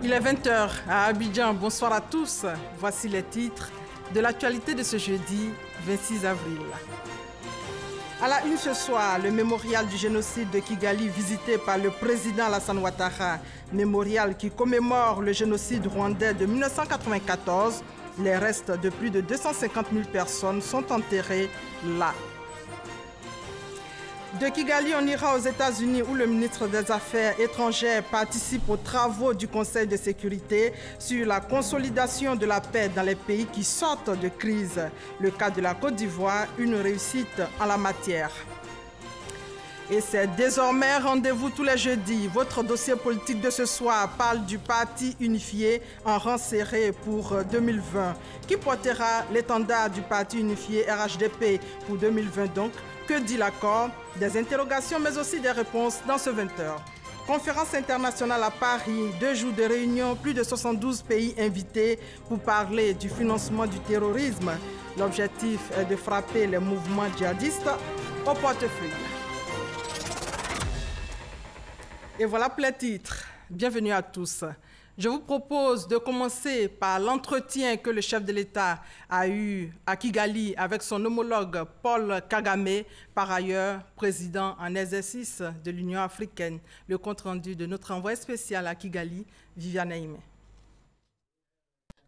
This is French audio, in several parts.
Il est 20 h à Abidjan. Bonsoir à tous. Voici les titres de l'actualité de ce jeudi 26 avril. À la une ce soir, le mémorial du génocide de Kigali visité par le président Alassane Ouattara. Mémorial qui commémore le génocide rwandais de 1994. Les restes de plus de 250 000 personnes sont enterrés là. De Kigali, on ira aux États-Unis où le ministre des Affaires étrangères participe aux travaux du Conseil de sécurité sur la consolidation de la paix dans les pays qui sortent de crise. Le cas de la Côte d'Ivoire, une réussite en la matière. Et c'est désormais rendez-vous tous les jeudis. Votre dossier politique de ce soir parle du parti unifié en rang serré pour 2020. Qui portera l'étendard du parti unifié RHDP pour 2020 donc? Que dit l'accord? Des interrogations mais aussi des réponses dans ce 20 h. Conférence internationale à Paris, 2 jours de réunion, plus de 72 pays invités pour parler du financement du terrorisme. L'objectif est de frapper les mouvements djihadistes au portefeuille. Et voilà pour les titres. Bienvenue à tous. Je vous propose de commencer par l'entretien que le chef de l'État a eu à Kigali avec son homologue Paul Kagame, par ailleurs président en exercice de l'Union africaine. Le compte-rendu de notre envoyé spécial à Kigali, Viviane Aimé.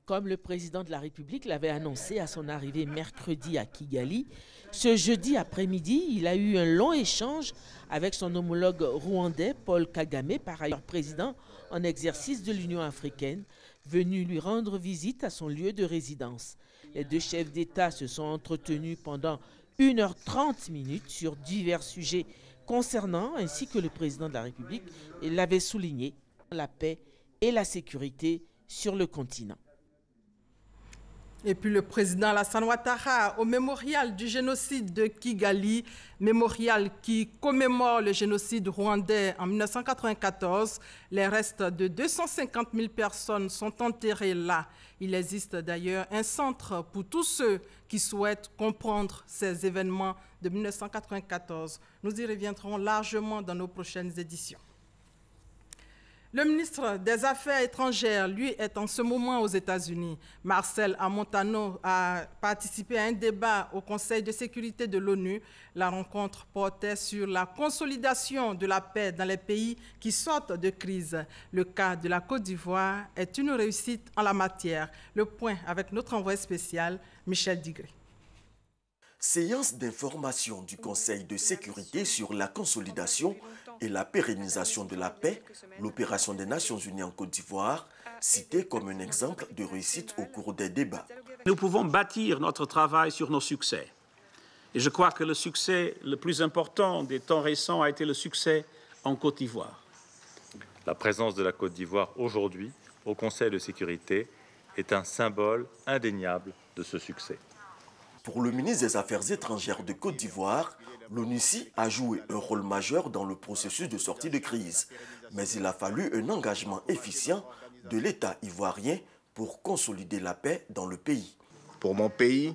Comme le président de la République l'avait annoncé à son arrivée mercredi à Kigali, ce jeudi après-midi, il a eu un long échange avec son homologue rwandais Paul Kagame, par ailleurs président en exercice de l'Union africaine, venu lui rendre visite à son lieu de résidence. Les deux chefs d'État se sont entretenus pendant 1h30 sur divers sujets concernant, ainsi que le président de la République l'avait souligné, la paix et la sécurité sur le continent. Et puis le président Alassane Ouattara au mémorial du génocide de Kigali, mémorial qui commémore le génocide rwandais en 1994. Les restes de 250 000 personnes sont enterrés là. Il existe d'ailleurs un centre pour tous ceux qui souhaitent comprendre ces événements de 1994. Nous y reviendrons largement dans nos prochaines éditions. Le ministre des Affaires étrangères, lui, est en ce moment aux États-Unis. Marcel Amontano a participé à un débat au Conseil de sécurité de l'ONU. La rencontre portait sur la consolidation de la paix dans les pays qui sortent de crise. Le cas de la Côte d'Ivoire est une réussite en la matière. Le point avec notre envoyé spécial, Michel Digré. Séance d'information du Conseil de sécurité sur la consolidation et la pérennisation de la paix, l'opération des Nations Unies en Côte d'Ivoire, citée comme un exemple de réussite au cours des débats. Nous pouvons bâtir notre travail sur nos succès. Et je crois que le succès le plus important des temps récents a été le succès en Côte d'Ivoire. La présence de la Côte d'Ivoire aujourd'hui au Conseil de sécurité est un symbole indéniable de ce succès. Pour le ministre des Affaires étrangères de Côte d'Ivoire, l'ONUCI a joué un rôle majeur dans le processus de sortie de crise. Mais il a fallu un engagement efficient de l'État ivoirien pour consolider la paix dans le pays. Pour mon pays,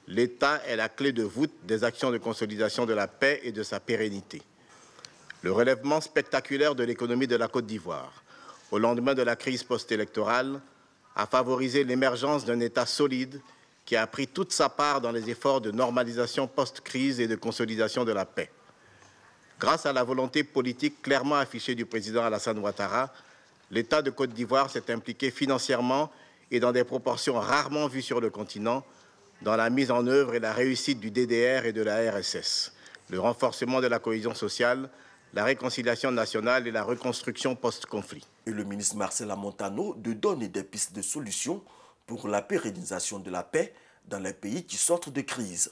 l'État est la clé de voûte des actions de consolidation de la paix et de sa pérennité. Le relèvement spectaculaire de l'économie de la Côte d'Ivoire, au lendemain de la crise post-électorale, a favorisé l'émergence d'un État solide qui a pris toute sa part dans les efforts de normalisation post-crise et de consolidation de la paix. Grâce à la volonté politique clairement affichée du président Alassane Ouattara, l'État de Côte d'Ivoire s'est impliqué financièrement et dans des proportions rarement vues sur le continent dans la mise en œuvre et la réussite du DDR et de la RSS, le renforcement de la cohésion sociale, la réconciliation nationale et la reconstruction post-conflit. Et le ministre Marcel Amontano de donner des pistes de solutions pour la pérennisation de la paix dans les pays qui sortent de crise.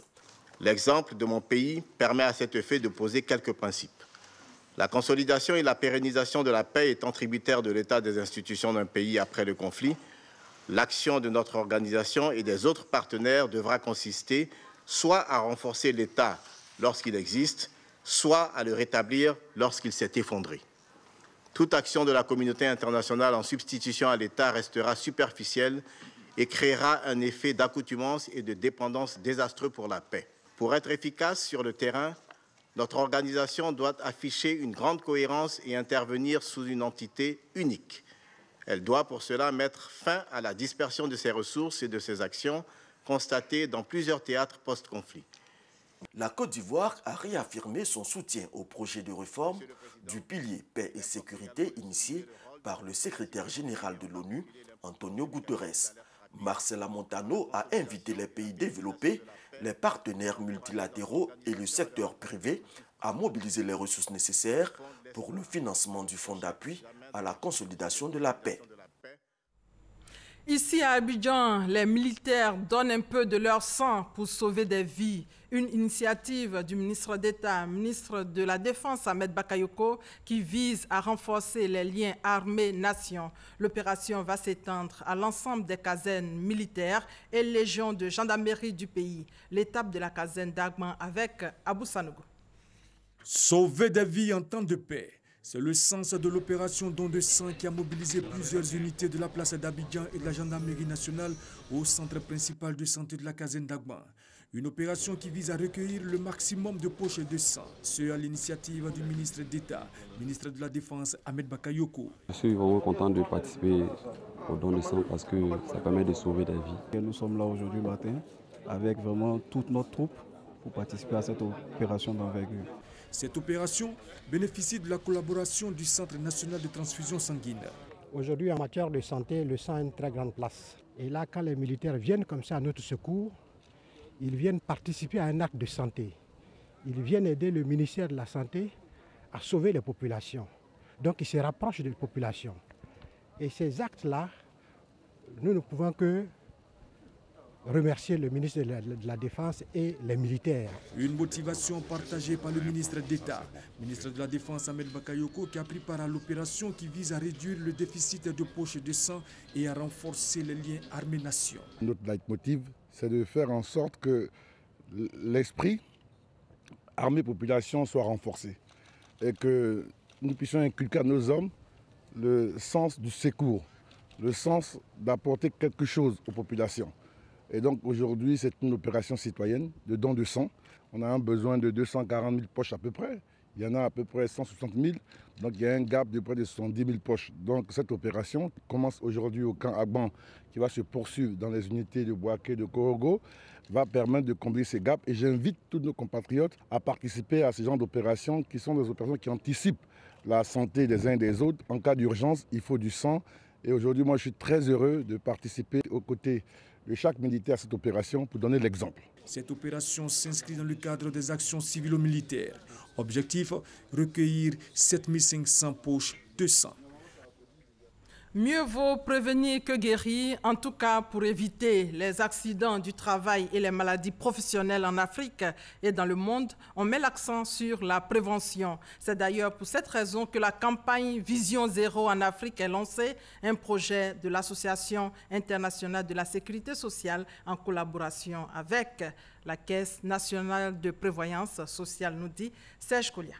L'exemple de mon pays permet à cet effet de poser quelques principes. La consolidation et la pérennisation de la paix étant tributaires de l'état des institutions d'un pays après le conflit, l'action de notre organisation et des autres partenaires devra consister soit à renforcer l'État lorsqu'il existe, soit à le rétablir lorsqu'il s'est effondré. Toute action de la communauté internationale en substitution à l'État restera superficielle et créera un effet d'accoutumance et de dépendance désastreux pour la paix. Pour être efficace sur le terrain, notre organisation doit afficher une grande cohérence et intervenir sous une entité unique. Elle doit pour cela mettre fin à la dispersion de ses ressources et de ses actions constatées dans plusieurs théâtres post-conflit. La Côte d'Ivoire a réaffirmé son soutien au projet de réforme du pilier paix et sécurité initié par le secrétaire général de l'ONU, Antonio Guterres. Marcela Montano a invité les pays développés, les partenaires multilatéraux et le secteur privé à mobiliser les ressources nécessaires pour le financement du fonds d'appui à la consolidation de la paix. Ici à Abidjan, les militaires donnent un peu de leur sang pour sauver des vies. Une initiative du ministre d'État, ministre de la Défense, Ahmed Bakayoko, qui vise à renforcer les liens armées-nation. L'opération va s'étendre à l'ensemble des casernes militaires et légions de gendarmerie du pays. L'étape de la caserne d'Agman avec Abou Sanogo. Sauver des vies en temps de paix. C'est le sens de l'opération Don de sang qui a mobilisé plusieurs unités de la place d'Abidjan et de la gendarmerie nationale au centre principal de santé de la caserne d'Agman. Une opération qui vise à recueillir le maximum de poches de sang. Ce à l'initiative du ministre d'État, ministre de la Défense, Ahmed Bakayoko. Je suis vraiment content de participer au don de sang parce que ça permet de sauver des vies. Nous sommes là aujourd'hui matin avec vraiment toute notre troupe pour participer à cette opération d'envergure. Cette opération bénéficie de la collaboration du Centre national de transfusion sanguine. Aujourd'hui, en matière de santé, le sang a une très grande place. Et là, quand les militaires viennent comme ça à notre secours, ils viennent participer à un acte de santé. Ils viennent aider le ministère de la Santé à sauver les populations. Donc, ils se rapprochent des populations. Et ces actes-là, nous ne pouvons que remercier le ministre de la Défense et les militaires. Une motivation partagée par le ministre d'État, ministre de la Défense Ahmed Bakayoko, qui a pris part à l'opération qui vise à réduire le déficit de poches de sang et à renforcer les liens armées-nation. Notre leitmotiv, c'est de faire en sorte que l'esprit armée-population soit renforcé et que nous puissions inculquer à nos hommes le sens du secours, le sens d'apporter quelque chose aux populations. Et donc aujourd'hui, c'est une opération citoyenne de don de sang. On a un besoin de 240 000 poches à peu près. Il y en a à peu près 160 000. Donc il y a un gap de près de 70 000 poches. Donc cette opération commence aujourd'hui au camp Agban, qui va se poursuivre dans les unités de Boaké, de Korogo, va permettre de combler ces gaps. Et j'invite tous nos compatriotes à participer à ce genre d'opérations qui sont des opérations qui anticipent la santé des uns et des autres. En cas d'urgence, il faut du sang. Et aujourd'hui, moi, je suis très heureux de participer aux côtés de chaque militaire à cette opération pour donner l'exemple. Cette opération s'inscrit dans le cadre des actions civilo-militaires. Objectif, recueillir 7500 poches de sang. Mieux vaut prévenir que guérir, en tout cas pour éviter les accidents du travail et les maladies professionnelles en Afrique et dans le monde. On met l'accent sur la prévention. C'est d'ailleurs pour cette raison que la campagne Vision Zéro en Afrique est lancée, un projet de l'Association internationale de la sécurité sociale en collaboration avec la Caisse nationale de prévoyance sociale, nous dit Serge Kolia.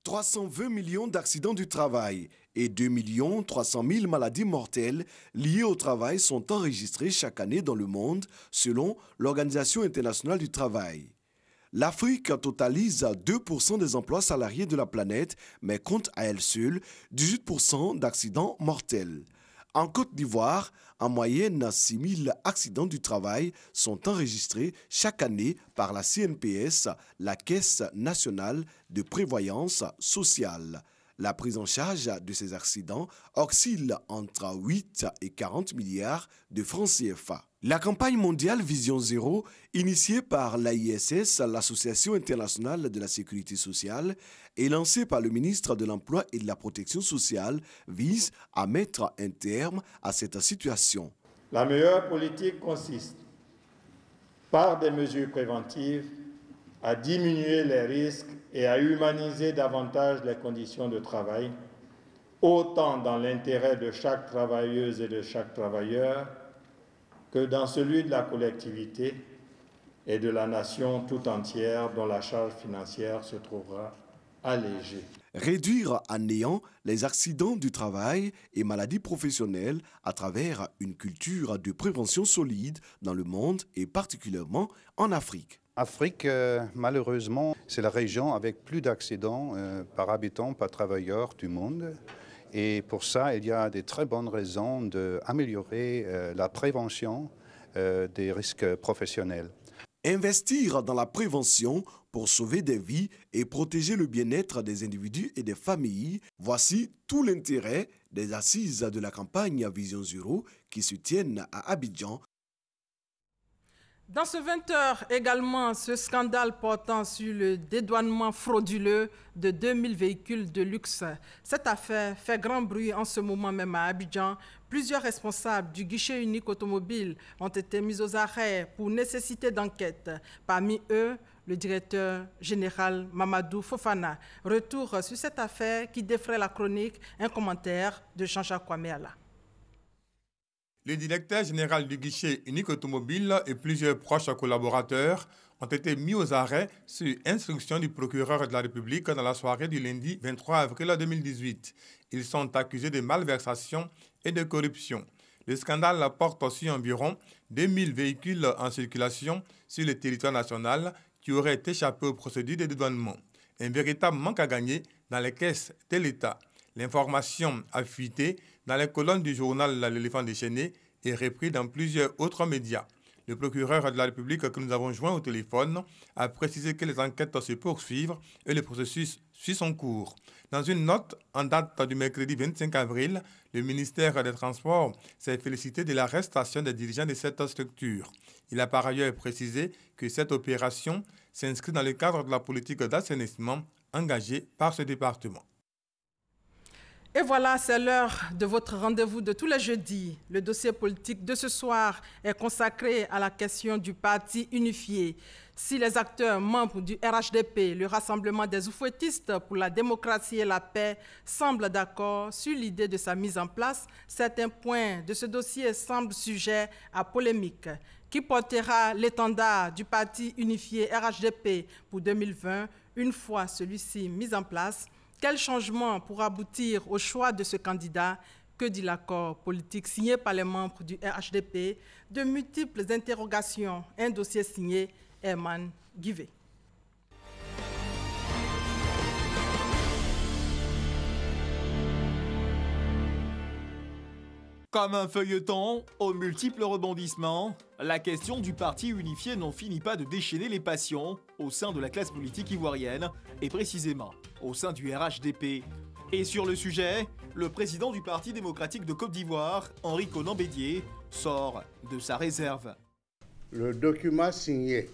320 millions d'accidents du travail et 2 300 000 maladies mortelles liées au travail sont enregistrées chaque année dans le monde, selon l'Organisation internationale du travail. L'Afrique totalise 2% des emplois salariés de la planète, mais compte à elle seule 18% d'accidents mortels. En Côte d'Ivoire, en moyenne, 6 000 accidents du travail sont enregistrés chaque année par la CNPS, la Caisse nationale de prévoyance sociale. La prise en charge de ces accidents oscille entre 8 et 40 milliards de francs CFA. La campagne mondiale Vision Zéro, initiée par l'AISS, l'Association internationale de la sécurité sociale, et lancée par le ministre de l'Emploi et de la Protection sociale, vise à mettre un terme à cette situation. La meilleure politique consiste, par des mesures préventives, à diminuer les risques et à humaniser davantage les conditions de travail, autant dans l'intérêt de chaque travailleuse et de chaque travailleur que dans celui de la collectivité et de la nation tout entière dont la charge financière se trouvera allégée. Réduire à néant les accidents du travail et maladies professionnelles à travers une culture de prévention solide dans le monde et particulièrement en Afrique. Afrique, malheureusement, c'est la région avec plus d'accidents par habitant, par travailleur du monde. Et pour ça, il y a des très bonnes raisons d'améliorer la prévention des risques professionnels. Investir dans la prévention pour sauver des vies et protéger le bien-être des individus et des familles, voici tout l'intérêt des assises de la campagne Vision Zéro qui se tiennent à Abidjan. Dans ce 20h également, ce scandale portant sur le dédouanement frauduleux de 2000 véhicules de luxe. Cette affaire fait grand bruit en ce moment même à Abidjan. Plusieurs responsables du guichet unique automobile ont été mis aux arrêts pour nécessité d'enquête. Parmi eux, le directeur général Mamadou Fofana. Retour sur cette affaire qui défraie la chronique, un commentaire de Jean-Jacques Kwameala. Le directeur général du guichet unique automobile et plusieurs proches collaborateurs ont été mis aux arrêts sur instruction du procureur de la République dans la soirée du lundi 23 avril 2018. Ils sont accusés de malversation et de corruption. Le scandale porte aussi environ 2000 véhicules en circulation sur le territoire national qui auraient échappé aux procédures de dédouanement. Un véritable manque à gagner dans les caisses de l'État. L'information a fuité dans les colonnes du journal L'éléphant déchaîné et repris dans plusieurs autres médias. Le procureur de la République que nous avons joint au téléphone a précisé que les enquêtes se poursuivent et le processus suit son cours. Dans une note en date du mercredi 25 avril, le ministère des Transports s'est félicité de l'arrestation des dirigeants de cette structure. Il a par ailleurs précisé que cette opération s'inscrit dans le cadre de la politique d'assainissement engagée par ce département. Et voilà, c'est l'heure de votre rendez-vous de tous les jeudis. Le dossier politique de ce soir est consacré à la question du parti unifié. Si les acteurs membres du RHDP, le Rassemblement des oufouettistes pour la démocratie et la paix, semblent d'accord sur l'idée de sa mise en place, certains points de ce dossier semblent sujets à polémique. Qui portera l'étendard du parti unifié RHDP pour 2020, une fois celui-ci mis en place? Quel changement pour aboutir au choix de ce candidat? Que dit l'accord politique signé par les membres du RHDP? De multiples interrogations. Un dossier signé Herman Guivet. Comme un feuilleton aux multiples rebondissements, la question du parti unifié n'en finit pas de déchaîner les passions au sein de la classe politique ivoirienne et précisément au sein du RHDP. Et sur le sujet, le président du Parti démocratique de Côte d'Ivoire, Henri Konan Bédié, sort de sa réserve. Le document signé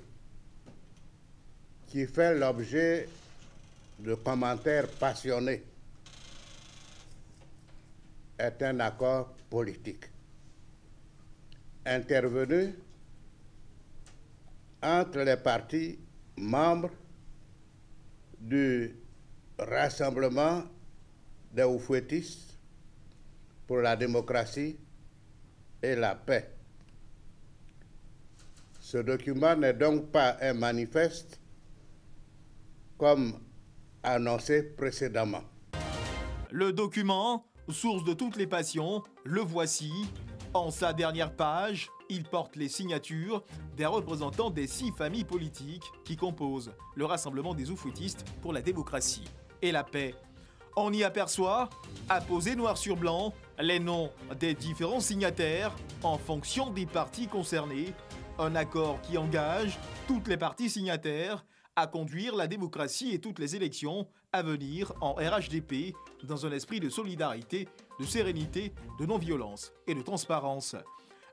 qui fait l'objet de commentaires passionnés est un accord politique intervenu entre les partis membres du Rassemblement des oufouettistes pour la démocratie et la paix. Ce document n'est donc pas un manifeste comme annoncé précédemment. Le document, source de toutes les passions, le voici. En sa dernière page, il porte les signatures des représentants des 6 familles politiques qui composent le Rassemblement des oufouettistes pour la démocratie et la paix. On y aperçoit, apposés noir sur blanc, les noms des différents signataires en fonction des partis concernés. Un accord qui engage toutes les parties signataires à conduire la démocratie et toutes les élections à venir en RHDP dans un esprit de solidarité, de sérénité, de non-violence et de transparence.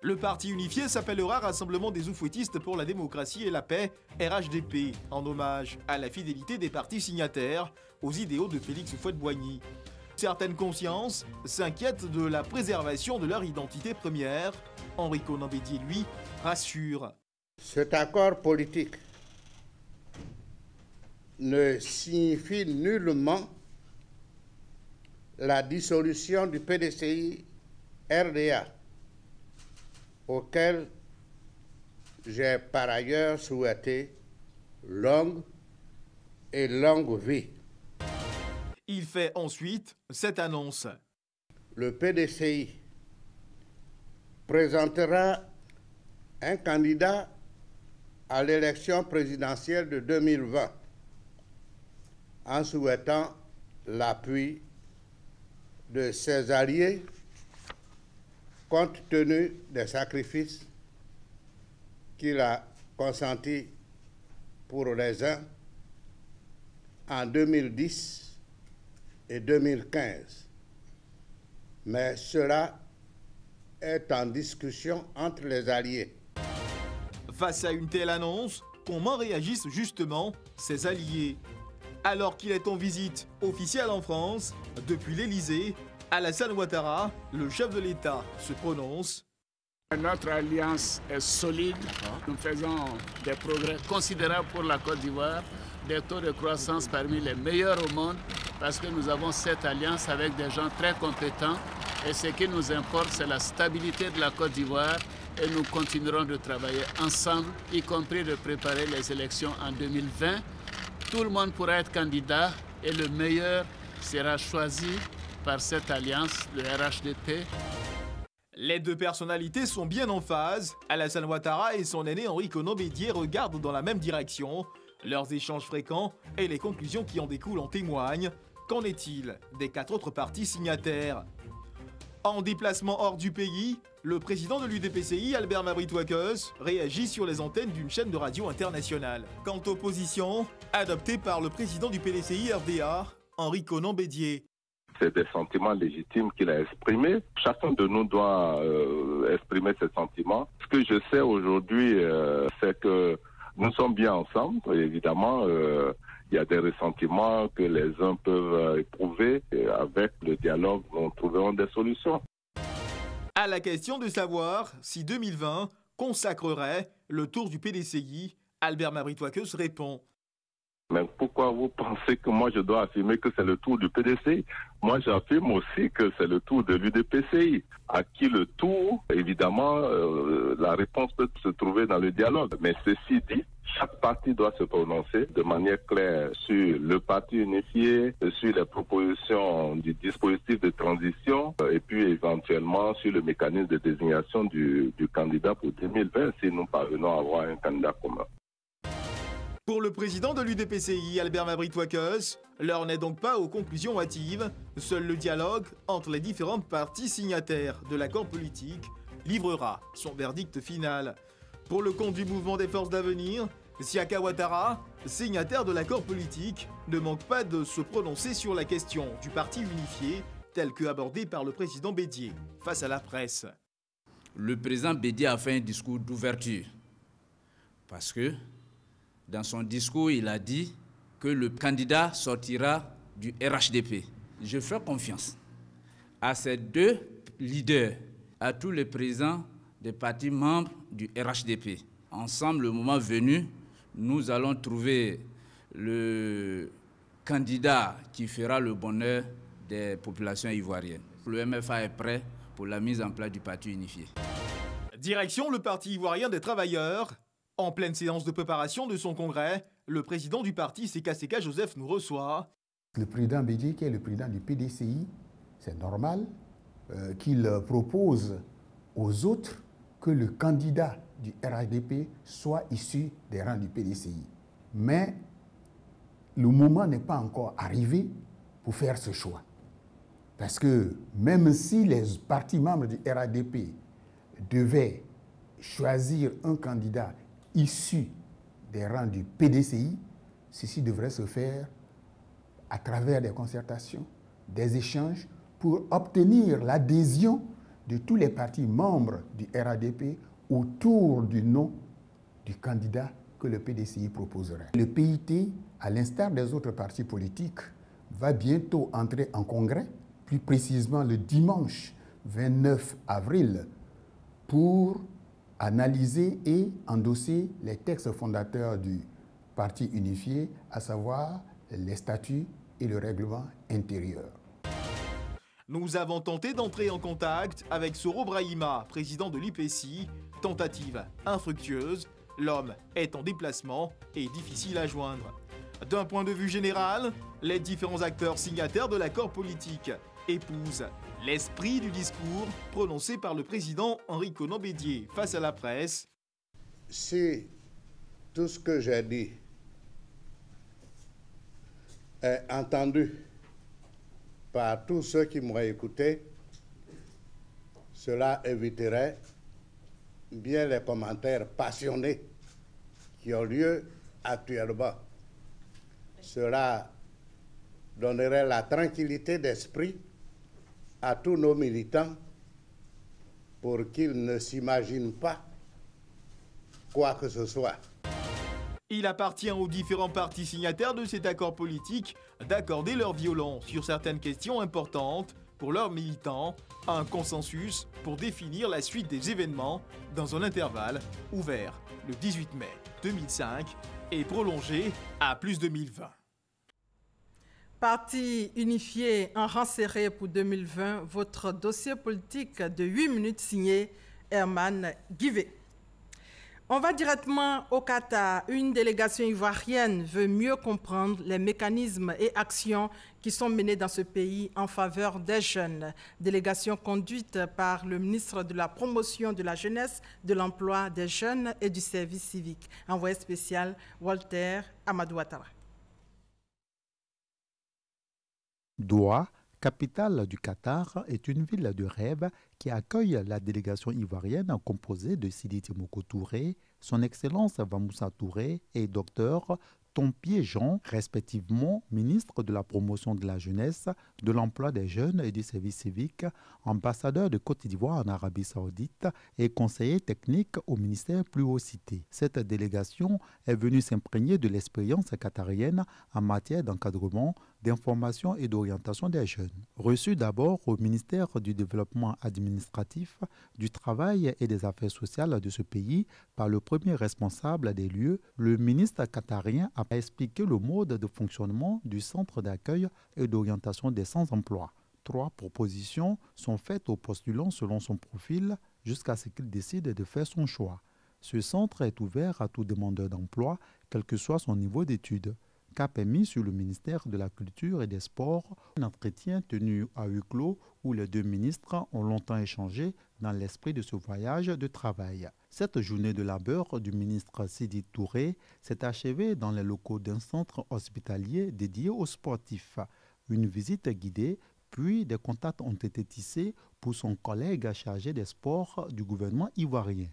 Le parti unifié s'appellera Rassemblement des oufouettistes pour la démocratie et la paix, RHDP, en hommage à la fidélité des partis signataires aux idéaux de Félix Houphouët-Boigny. Certaines consciences s'inquiètent de la préservation de leur identité première. Henri Konan Bédié, lui, rassure. Cet accord politique ne signifie nullement la dissolution du PDCI-RDA, auquel j'ai par ailleurs souhaité longue vie. Il fait ensuite cette annonce. Le PDCI présentera un candidat à l'élection présidentielle de 2020 en souhaitant l'appui de ses alliés compte tenu des sacrifices qu'il a consentis pour les uns en 2010 et 2015. Mais cela est en discussion entre les alliés. Face à une telle annonce, comment réagissent justement ses alliés? Alors qu'il est en visite officielle en France, depuis l'Élysée, Alassane Ouattara, le chef de l'État, se prononce. Notre alliance est solide. Nous faisons des progrès considérables pour la Côte d'Ivoire, des taux de croissance parmi les meilleurs au monde, parce que nous avons cette alliance avec des gens très compétents. Et ce qui nous importe, c'est la stabilité de la Côte d'Ivoire. Et nous continuerons de travailler ensemble, y compris de préparer les élections en 2020. Tout le monde pourra être candidat et le meilleur sera choisi par cette alliance, le RHDP. Les deux personnalités sont bien en phase. Alassane Ouattara et son aîné Henri Konan Bédié regardent dans la même direction. Leurs échanges fréquents et les conclusions qui en découlent en témoignent. Qu'en est-il des 4 autres partis signataires? En déplacement hors du pays, le président de l'UDPCI, Albert Mabry-Touakos, réagit sur les antennes d'une chaîne de radio internationale. Quant aux positions adoptées par le président du PDCI RDA, Henri Konan Bédié. C'est des sentiments légitimes qu'il a exprimés. Chacun de nous doit exprimer ses sentiments. Ce que je sais aujourd'hui, c'est que nous sommes bien ensemble. Évidemment, il y a des ressentiments que les uns peuvent éprouver. Et avec le dialogue, nous trouverons des solutions. À la question de savoir si 2020 consacrerait le tour du PDCI, Albert Mabry-Touakos répond. Mais pourquoi vous pensez que moi je dois affirmer que c'est le tour du PDCI? Moi j'affirme aussi que c'est le tour de l'UDPCI. À qui le tour? Évidemment, la réponse peut se trouver dans le dialogue. Mais ceci dit, chaque parti doit se prononcer de manière claire sur le parti unifié, sur les propositions du dispositif de transition et puis éventuellement sur le mécanisme de désignation du candidat pour 2020 si nous parvenons à avoir un candidat commun. Pour le président de l'UDPCI, Albert Mabry-Touakos, l'heure n'est donc pas aux conclusions hâtives. Seul le dialogue entre les différentes parties signataires de l'accord politique livrera son verdict final. Pour le compte du mouvement des forces d'avenir, Siaka Ouattara, signataire de l'accord politique, ne manque pas de se prononcer sur la question du parti unifié, tel que abordé par le président Bédié face à la presse. Le président Bédié a fait un discours d'ouverture parce que dans son discours, il a dit que le candidat sortira du RHDP. Je fais confiance à ces deux leaders, à tous les présidents des partis membres du RHDP. Ensemble, le moment venu, nous allons trouver le candidat qui fera le bonheur des populations ivoiriennes. Le MFA est prêt pour la mise en place du parti unifié. Direction le Parti ivoirien des travailleurs. En pleine séance de préparation de son congrès, le président du parti, Seka Joseph, nous reçoit. Le président Bédié, qui est le président du PDCI, c'est normal qu'il propose aux autres que le candidat du RHDP soit issu des rangs du PDCI. Mais le moment n'est pas encore arrivé pour faire ce choix. Parce que même si les partis membres du RHDP devaient choisir un candidat issus des rangs du PDCI, ceci devrait se faire à travers des concertations, des échanges pour obtenir l'adhésion de tous les partis membres du RHDP autour du nom du candidat que le PDCI proposerait. Le PIT, à l'instar des autres partis politiques, va bientôt entrer en congrès, plus précisément le dimanche 29 avril, pour analyser et endosser les textes fondateurs du parti unifié, à savoir les statuts et le règlement intérieur. Nous avons tenté d'entrer en contact avec Soro Brahima, président de l'IPCI. Tentative infructueuse, l'homme est en déplacement et difficile à joindre. D'un point de vue général, les différents acteurs signataires de l'accord politique épousent l'esprit du discours prononcé par le président Henri Konan Bédié face à la presse. Si tout ce que j'ai dit est entendu par tous ceux qui m'ont écouté, cela éviterait bien les commentaires passionnés qui ont lieu actuellement. Cela donnerait la tranquillité d'esprit à tous nos militants pour qu'ils ne s'imaginent pas quoi que ce soit. Il appartient aux différents partis signataires de cet accord politique d'accorder leur violon sur certaines questions importantes pour leurs militants, un consensus pour définir la suite des événements dans un intervalle ouvert le 18 mai 2005 et prolongé à plus 2020. Parti unifié en rang serré pour 2020, votre dossier politique de 8 minutes signé Herman Guivet. On va directement au Qatar. Une délégation ivoirienne veut mieux comprendre les mécanismes et actions qui sont menés dans ce pays en faveur des jeunes. Délégation conduite par le ministre de la Promotion de la Jeunesse, de l'Emploi des Jeunes et du Service civique. Envoyé spécial Walter Amadou Ouattara. Doha, capitale du Qatar, est une ville de rêve qui accueille la délégation ivoirienne composée de Sidi Temoko Touré, son Excellence Vamoussa Touré et Dr Tompier Jean, respectivement ministre de la Promotion de la Jeunesse, de l'Emploi des Jeunes et du Service civique, ambassadeur de Côte d'Ivoire en Arabie Saoudite et conseiller technique au ministère plus haut cité. Cette délégation est venue s'imprégner de l'expérience qatarienne en matière d'encadrement, d'information et d'orientation des jeunes. Reçu d'abord au ministère du Développement administratif, du Travail et des Affaires sociales de ce pays par le premier responsable des lieux, le ministre qatarien a expliqué le mode de fonctionnement du centre d'accueil et d'orientation des sans-emploi. 3 propositions sont faites aux postulants selon son profil jusqu'à ce qu'il décide de faire son choix. Ce centre est ouvert à tout demandeur d'emploi, quel que soit son niveau d'études. Cap est mis sur le ministère de la Culture et des Sports, un entretien tenu à huis clos où les deux ministres ont longtemps échangé dans l'esprit de ce voyage de travail. Cette journée de labeur du ministre Sidi Touré s'est achevée dans les locaux d'un centre hospitalier dédié aux sportifs. Une visite guidée, puis des contacts ont été tissés pour son collègue chargé des sports du gouvernement ivoirien.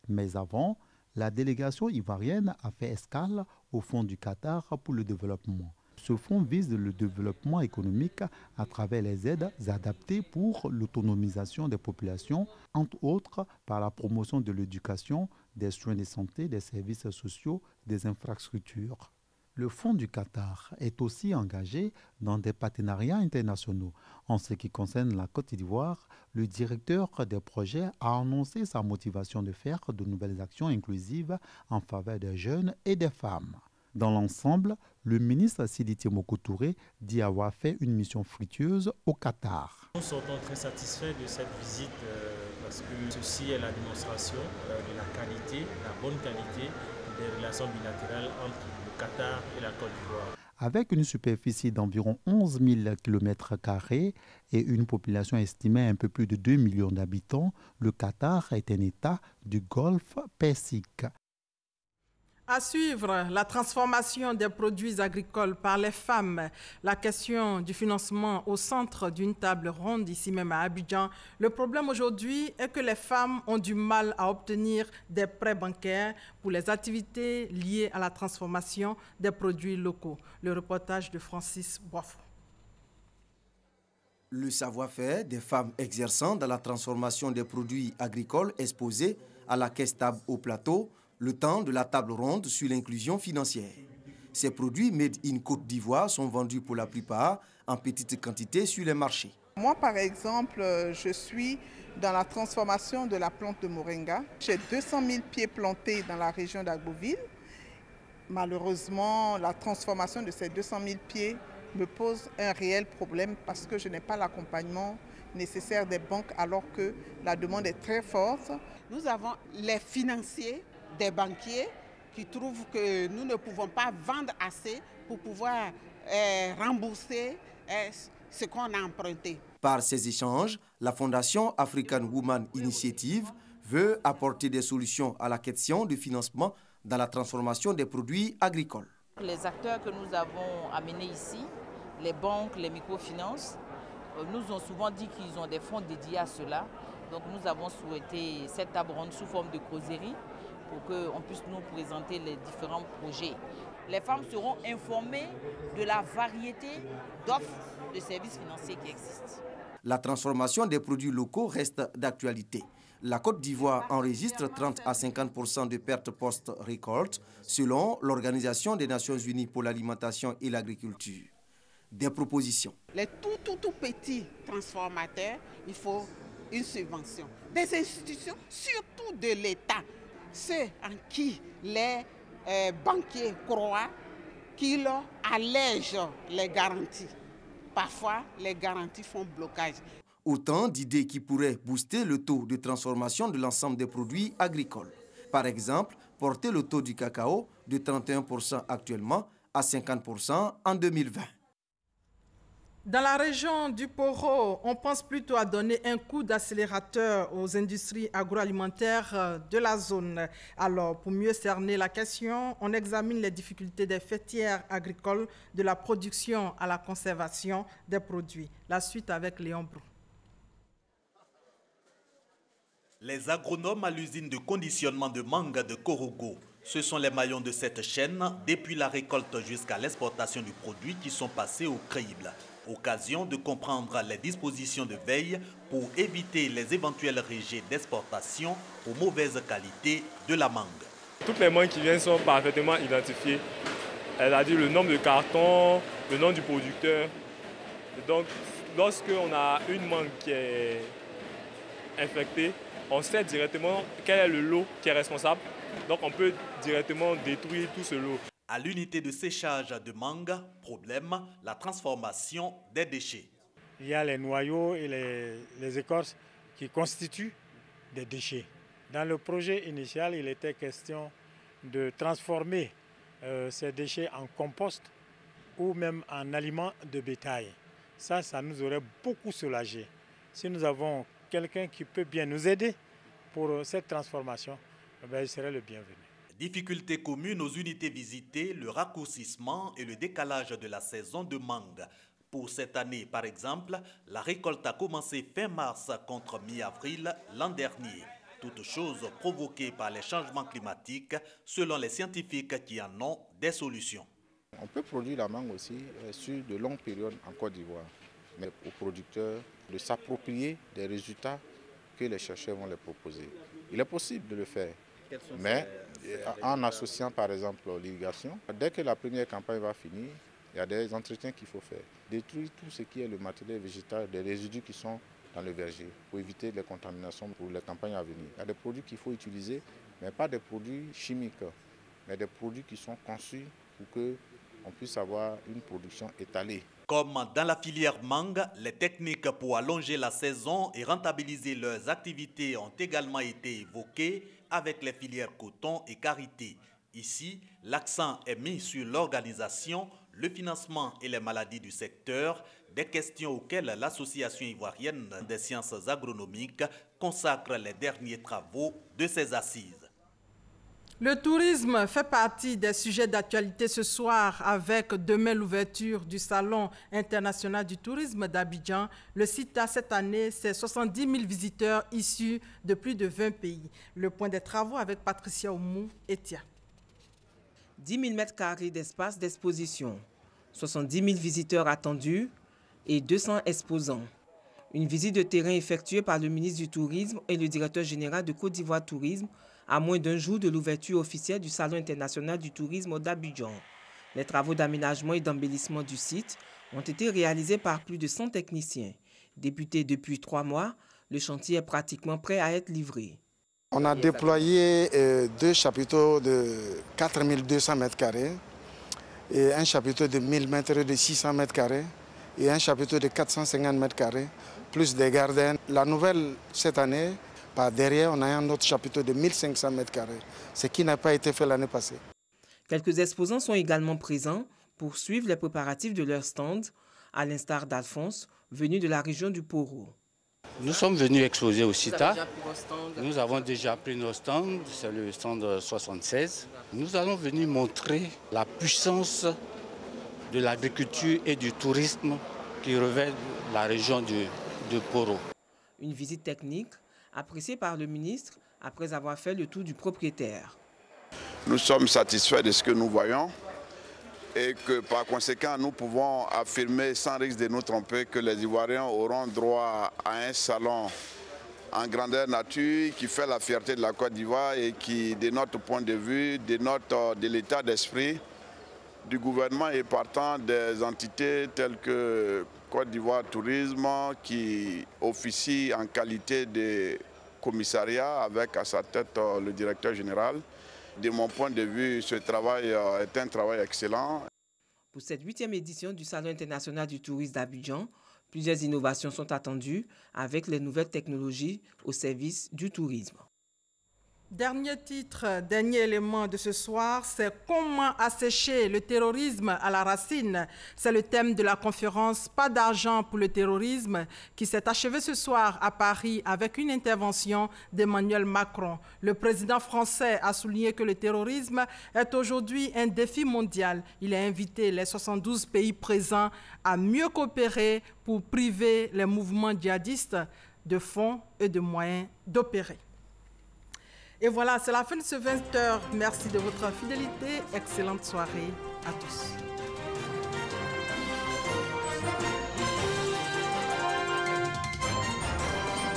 Mais avant, la délégation ivoirienne a fait escale au Fonds du Qatar pour le développement. Ce fonds vise le développement économique à travers les aides adaptées pour l'autonomisation des populations, entre autres par la promotion de l'éducation, des soins de santé, des services sociaux, des infrastructures. Le Fonds du Qatar est aussi engagé dans des partenariats internationaux. En ce qui concerne la Côte d'Ivoire, le directeur des projets a annoncé sa motivation de faire de nouvelles actions inclusives en faveur des jeunes et des femmes. Dans l'ensemble, le ministre Sidi Temoko Touré dit avoir fait une mission fructueuse au Qatar. Nous sommes très satisfaits de cette visite parce que ceci est la démonstration de la qualité, la bonne qualité des relations bilatérales entre le Qatar et la Côte d'Ivoire. Avec une superficie d'environ 11 000 km² et une population estimée à un peu plus de 2 millions d'habitants, le Qatar est un État du Golfe Persique. À suivre, la transformation des produits agricoles par les femmes, la question du financement au centre d'une table ronde ici même à Abidjan. Le problème aujourd'hui est que les femmes ont du mal à obtenir des prêts bancaires pour les activités liées à la transformation des produits locaux. Le reportage de Francis Boifou. Le savoir-faire des femmes exerçant dans la transformation des produits agricoles exposés à la caisse table au plateau, le temps de la table ronde sur l'inclusion financière. Ces produits made in Côte d'Ivoire sont vendus pour la plupart en petite quantité sur les marchés. Moi, par exemple, je suis dans la transformation de la plante de moringa. J'ai 200 000 pieds plantés dans la région d'Agboville. Malheureusement, la transformation de ces 200 000 pieds me pose un réel problème parce que je n'ai pas l'accompagnement nécessaire des banques alors que la demande est très forte. Nous avons les financiers des banquiers qui trouvent que nous ne pouvons pas vendre assez pour pouvoir rembourser ce qu'on a emprunté. Par ces échanges, la Fondation African Women Initiative veut apporter des solutions à la question du financement dans la transformation des produits agricoles. Les acteurs que nous avons amenés ici, les banques, les microfinances, nous ont souvent dit qu'ils ont des fonds dédiés à cela. Donc nous avons souhaité cette table ronde sous forme de causerie pour qu'on puisse nous présenter les différents projets. Les femmes seront informées de la variété d'offres de services financiers qui existent. La transformation des produits locaux reste d'actualité. La Côte d'Ivoire enregistre 30 à 50% de pertes post-récolte, selon l'Organisation des Nations Unies pour l'alimentation et l'agriculture. Des propositions. Les tout petits transformateurs, il faut une subvention. Des institutions, surtout de l'État, ceux en qui les banquiers croient qu'ils allègent les garanties. Parfois, les garanties font blocage. Autant d'idées qui pourraient booster le taux de transformation de l'ensemble des produits agricoles. Par exemple, porter le taux du cacao de 31% actuellement à 50% en 2020. Dans la région du Poro, on pense plutôt à donner un coup d'accélérateur aux industries agroalimentaires de la zone. Alors, pour mieux cerner la question, on examine les difficultés des filières agricoles de la production à la conservation des produits. La suite avec Léon Brou. Les agronomes à l'usine de conditionnement de mangue de Korogo, ce sont les maillons de cette chaîne depuis la récolte jusqu'à l'exportation du produit qui sont passés au crible. Occasion de comprendre les dispositions de veille pour éviter les éventuels rejets d'exportation aux mauvaises qualités de la mangue. Toutes les mangues qui viennent sont parfaitement identifiées. Elle a dit le nombre de cartons, le nom du producteur. Et donc, lorsqu'on a une mangue qui est infectée, on sait directement quel est le lot qui est responsable. Donc, on peut directement détruire tout ce lot. À l'unité de séchage de mangue, problème, la transformation des déchets. Il y a les noyaux et les écorces qui constituent des déchets. Dans le projet initial, il était question de transformer ces déchets en compost ou même en aliment de bétail. Ça nous aurait beaucoup soulagé. Si nous avons quelqu'un qui peut bien nous aider pour cette transformation, il serait le bienvenu. Difficultés communes aux unités visitées, le raccourcissement et le décalage de la saison de mangue. Pour cette année, par exemple, la récolte a commencé fin mars contre mi-avril l'an dernier. Toutes choses provoquées par les changements climatiques, selon les scientifiques qui en ont des solutions. On peut produire la mangue aussi sur de longues périodes en Côte d'Ivoire, mais aux producteurs de s'approprier des résultats que les chercheurs vont les proposer. Il est possible de le faire. Mais en associant par exemple l'irrigation, dès que la première campagne va finir, il y a des entretiens qu'il faut faire. Détruire tout ce qui est le matériel végétal, des résidus qui sont dans le verger pour éviter les contaminations pour les campagnes à venir. Il y a des produits qu'il faut utiliser, mais pas des produits chimiques, mais des produits qui sont conçus pour qu'on puisse avoir une production étalée. Comme dans la filière mangue, les techniques pour allonger la saison et rentabiliser leurs activités ont également été évoquées avec les filières coton et karité. Ici, l'accent est mis sur l'organisation, le financement et les maladies du secteur, des questions auxquelles l'Association ivoirienne des sciences agronomiques consacre les derniers travaux de ses assises. Le tourisme fait partie des sujets d'actualité ce soir avec demain l'ouverture du Salon international du tourisme d'Abidjan. Le site a cette année ses 70 000 visiteurs issus de plus de 20 pays. Le point des travaux avec Patricia Oumou et Tia. 10 000 m² d'espace d'exposition, 70 000 visiteurs attendus et 200 exposants. Une visite de terrain effectuée par le ministre du Tourisme et le directeur général de Côte d'Ivoire Tourisme à moins d'un jour de l'ouverture officielle du Salon international du tourisme d'Abidjan. Les travaux d'aménagement et d'embellissement du site ont été réalisés par plus de 100 techniciens. Débuté depuis 3 mois, le chantier est pratiquement prêt à être livré. On a déployé 2 chapiteaux de 4200 m² et un chapiteau de 1000 m de 600 m² et un chapiteau de 450 m², plus des gardens. La nouvelle, cette année, par derrière, on a un autre chapiteau de 1500 m², ce qui n'a pas été fait l'année passée. Quelques exposants sont également présents pour suivre les préparatifs de leur stand, à l'instar d'Alphonse, venu de la région du Poro. Nous sommes venus exposer au CITA. Nous avons déjà pris nos stands, c'est le stand 76. Nous allons venir montrer la puissance de l'agriculture et du tourisme qui revêt la région de Poro. Une visite technique appréciée par le ministre après avoir fait le tour du propriétaire. Nous sommes satisfaits de ce que nous voyons et que par conséquent nous pouvons affirmer sans risque de nous tromper que les Ivoiriens auront droit à un salon en grandeur nature qui fait la fierté de la Côte d'Ivoire et qui, de notre point de vue, dénote de l'état d'esprit du gouvernement et partant des entités telles que Côte d'Ivoire Tourisme qui officie en qualité de commissariat avec à sa tête le directeur général. De mon point de vue, ce travail est un travail excellent. Pour cette 8e édition du Salon international du tourisme d'Abidjan, plusieurs innovations sont attendues avec les nouvelles technologies au service du tourisme. Dernier titre, dernier élément de ce soir, c'est comment assécher le terrorisme à la racine. C'est le thème de la conférence Pas d'argent pour le terrorisme qui s'est achevée ce soir à Paris avec une intervention d'Emmanuel Macron. Le président français a souligné que le terrorisme est aujourd'hui un défi mondial. Il a invité les 72 pays présents à mieux coopérer pour priver les mouvements djihadistes de fonds et de moyens d'opérer. Et voilà, c'est la fin de ce 20h. Merci de votre fidélité. Excellente soirée à tous.